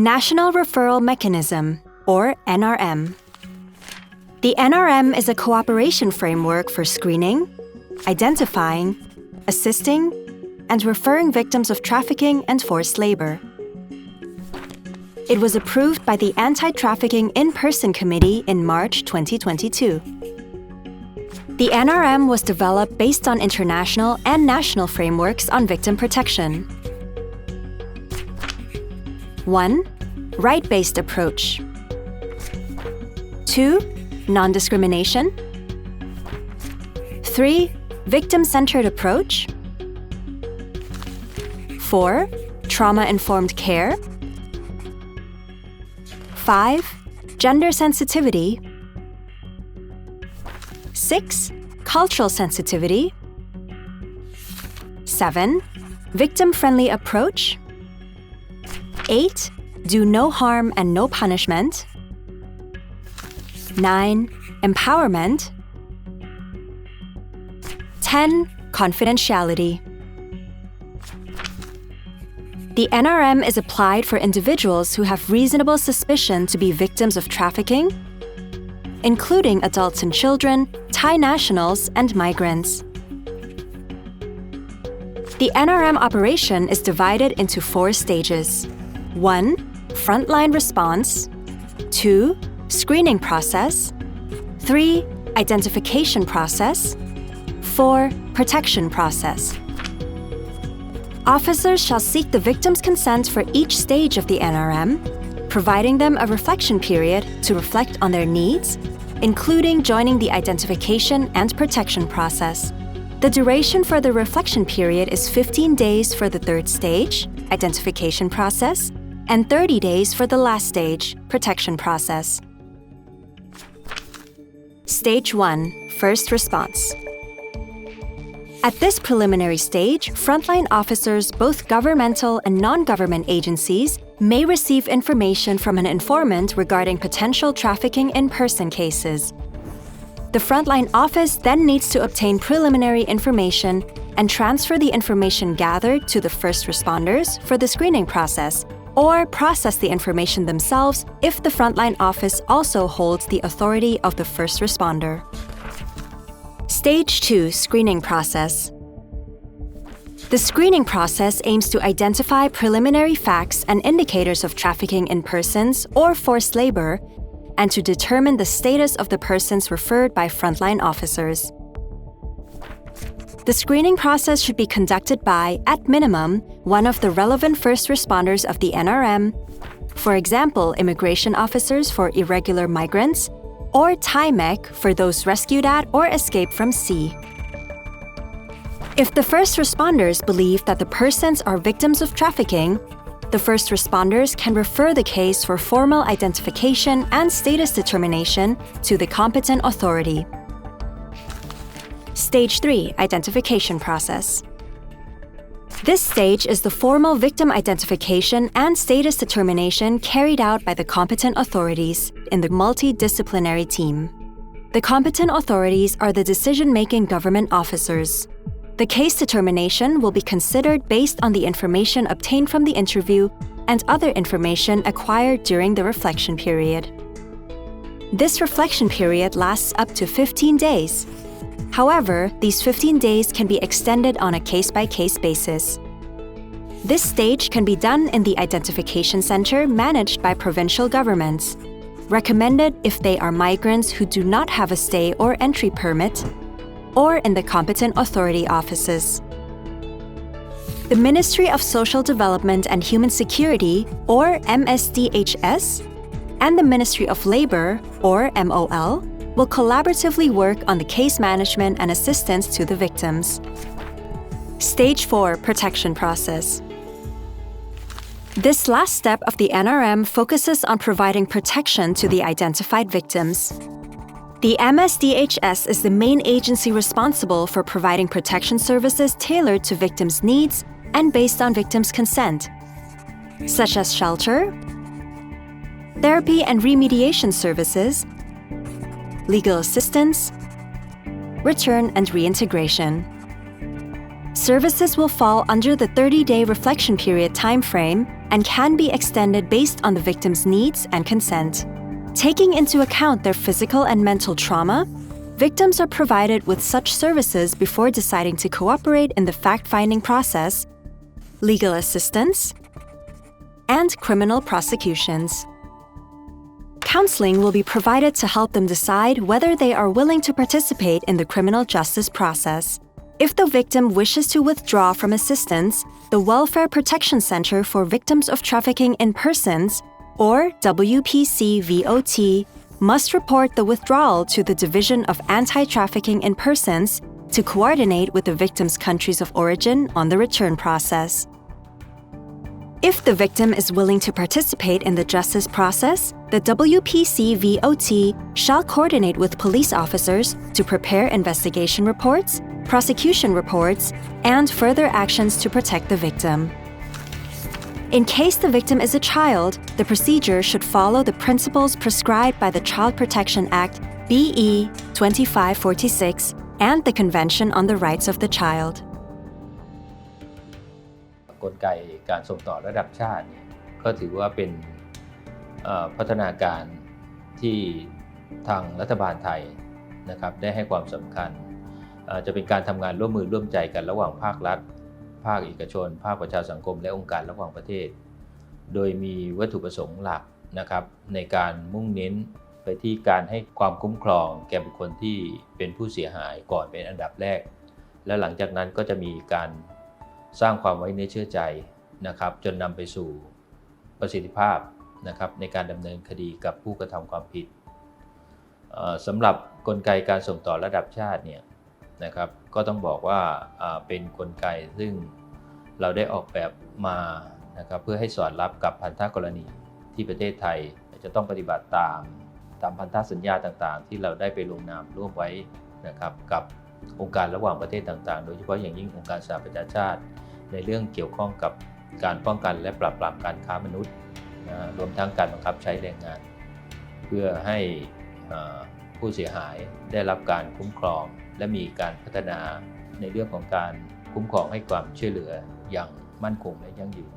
National Referral Mechanism, or NRM. The NRM is a cooperation framework for screening, identifying, assisting, and referring victims of trafficking and forced labor. It was approved by the Anti-Trafficking In-Person Committee in March 2022. The NRM was developed based on international and national frameworks on victim protection. 1. Right-based approach. 2. Non-discrimination. 3. Victim-centered approach. 4. Trauma-informed care. 5. Gender sensitivity. 6. Cultural sensitivity. 7. Victim-friendly approach. 8. Do no harm and no punishment. 9. Empowerment. 10. Confidentiality. The NRM is applied for individuals who have reasonable suspicion to be victims of trafficking, including adults and children, Thai nationals, and migrants. The NRM operation is divided into 4 stages. 1. Frontline response. 2. Screening process. 3. Identification process. 4. Protection process. Officers shall seek the victim's consent for each stage of the NRM, providing them a reflection period to reflect on their needs, including joining the identification and protection process. The duration for the reflection period is 15 days for the 3rd stage, identification process, and 30 days for the last stage, protection process. Stage 1. First response. At this preliminary stage, frontline officers, both governmental and non-government agencies, may receive information from an informant regarding potential trafficking in-person cases. The frontline office then needs to obtain preliminary information and transfer the information gathered to the first responders for the screening process, or process the information themselves if the frontline office also holds the authority of the first responder. Stage 2. Screening process. The screening process aims to identify preliminary facts and indicators of trafficking in persons or forced labor, and to determine the status of the persons referred by frontline officers. The screening process should be conducted by, at minimum, one of the relevant first responders of the NRM, for example, immigration officers for irregular migrants, or Thai MEC for those rescued at or escaped from sea. If the first responders believe that the persons are victims of trafficking, the first responders can refer the case for formal identification and status determination to the competent authority. Stage 3. Identification process. This stage is the formal victim identification and status determination carried out by the competent authorities in the multidisciplinary team. The competent authorities are the decision-making government officers. The case determination will be considered based on the information obtained from the interview and other information acquired during the reflection period. This reflection period lasts up to 15 days. However, these 15 days can be extended on a case-by-case basis. This stage can be done in the identification center managed by provincial governments, recommended if they are migrants who do not have a stay or entry permit, or in the competent authority offices. The Ministry of Social Development and Human Security, or MSDHS, and the Ministry of Labor, or MOL, will collaboratively work on the case management and assistance to the victims. Stage 4. Protection process. This last step of the NRM focuses on providing protection to the identified victims. The MSDHS is the main agency responsible for providing protection services tailored to victims' needs and based on victims' consent, such as shelter, therapy and remediation services, legal assistance, return and reintegration. Services will fall under the 30-day reflection period timeframe and can be extended based on the victim's needs and consent. Taking into account their physical and mental trauma, victims are provided with such services before deciding to cooperate in the fact-finding process, legal assistance, and criminal prosecutions. Counseling will be provided to help them decide whether they are willing to participate in the criminal justice process. If the victim wishes to withdraw from assistance, the Welfare Protection Center for Victims of Trafficking in Persons, or WPCVOT, must report the withdrawal to the Division of Anti-Trafficking in Persons to coordinate with the victim's countries of origin on the return process. If the victim is willing to participate in the justice process, the WPCVOT shall coordinate with police officers to prepare investigation reports, prosecution reports, and further actions to protect the victim. In case the victim is a child, the procedure should follow the principles prescribed by the Child Protection Act BE 2546 and the Convention on the Rights of the Child. กลไกการส่งต่อระดับชาติก็ถือว่าเป็นพัฒนาการที่ทางรัฐบาลไทยนะครับได้ให้ความสำคัญจะเป็นการทำงานร่วมมือร่วมใจกันระหว่างภาครัฐภาคเอกชนภาคประชาสังคมและองค์การระหว่างประเทศโดยมีวัตถุประสงค์หลักนะครับในการมุ่งเน้นไปที่การให้ความคุ้มครองแก่บุคคลที่เป็นผู้เสียหายก่อนเป็นอันดับแรกและหลังจากนั้นก็จะมีการสร้างความไว้เนื้อเชื่อใจนะครับจนนำไปสู่ประสิทธิภาพนะครับในการดำเนินคดีกับผู้กระทำความผิดสำหรับกลไกการส่งต่อระดับชาติเนี่ยนะครับก็ต้องบอกว่าเป็นกลไกซึ่งเราได้ออกแบบมานะครับเพื่อให้สอดรับกับพันธกรณีที่ประเทศไทยจะต้องปฏิบัติตามพันธสัญญาต่างๆที่เราได้ไปลงนามร่วมไว้นะครับกับองค์การระหว่างประเทศต่างๆโดยเฉพาะอย่างยิ่งองค์การสหประชาชาติในเรื่องเกี่ยวข้องกับการป้องกันและปราบปรามการค้ามนุษย์รวมทั้งการบังคับใช้แรงงานเพื่อให้ผู้เสียหายได้รับการคุ้มครองและมีการพัฒนาในเรื่องของการคุ้มครองให้ความช่วยเหลืออย่างมั่นคงและยั่งยืน